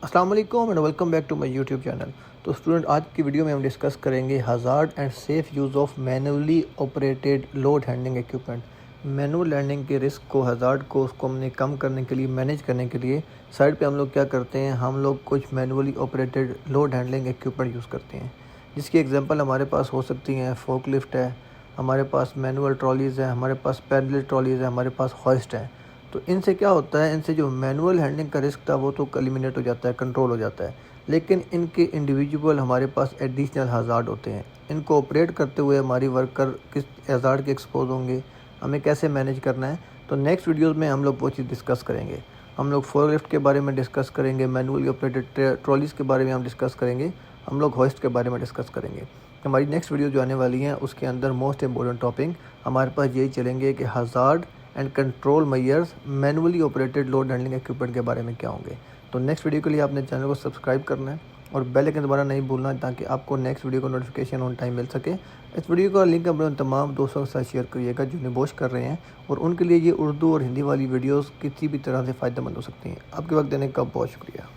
अस्सलाम वालेकुम and welcome back to my YouTube channel. तो स्टूडेंट, आज की वीडियो में हम डिस्कस करेंगे hazard and safe use of manually operated load handling equipment. Manual handling के रिस्क को, हज़ार्ड को, उसको हमने कम करने के लिए, मैनेज करने के लिए साइड पे हम लोग क्या करते हैं, हम लोग कुछ manually operated load handling equipment use करते हैं। जिसकी एग्जांपल हमारे पास हो सकती हैं फोर्कलिफ्ट है, हमारे पास मैनुअल ट्रॉलीज़ है, हमारे पास पैडल ट्रॉलीज़ है, हमारे पास होइस्ट है। तो इनसे क्या होता है, इनसे जो मैनुअल हैंडलिंग का रिस्क था वो तो एलिमिनेट हो जाता है, कंट्रोल हो जाता है। लेकिन इनके इंडिविजुअल हमारे पास एडिशनल हज़ार्ड होते हैं। इनको ऑपरेट करते हुए हमारी वर्कर किस हज़ार्ड के एक्सपोज होंगे, हमें कैसे मैनेज करना है। तो नेक्स्ट वीडियोज़ में हम लोग वो चीज़ डिस्कस करेंगे। हम लोग फोर्कलिफ्ट के बारे में डिस्कस करेंगे, मैनुअली ऑपरेटेड ट्रॉलीज़ के बारे में हम डिस्कस करेंगे, हम लोग होइस्ट के बारे में डिस्कस करेंगे। हमारी नेक्स्ट वीडियो जो आने वाली है उसके अंदर मोस्ट इम्पोर्टेंट टॉपिक हमारे पास यही चलेंगे कि hazard and control measures manually operated load handling equipment के बारे में क्या होंगे। तो नेक्स्ट वीडियो के लिए आपने चैनल को सब्सक्राइब करना है और बेल आइकन दबाना नहीं भूलना, ताकि आपको नेक्स्ट वीडियो का नोटिफिकेशन ऑन टाइम मिल सके। इस वीडियो का लिंक अपने तमाम दोस्तों के साथ शेयर करिएगा जो निबोश कर रहे हैं, और उनके लिए ये उर्दू और हिंदी वाली वीडियोज़ किसी भी तरह से फ़ायदेमंद हो सकती हैं। आपके वक्त देने का बहुत शुक्रिया।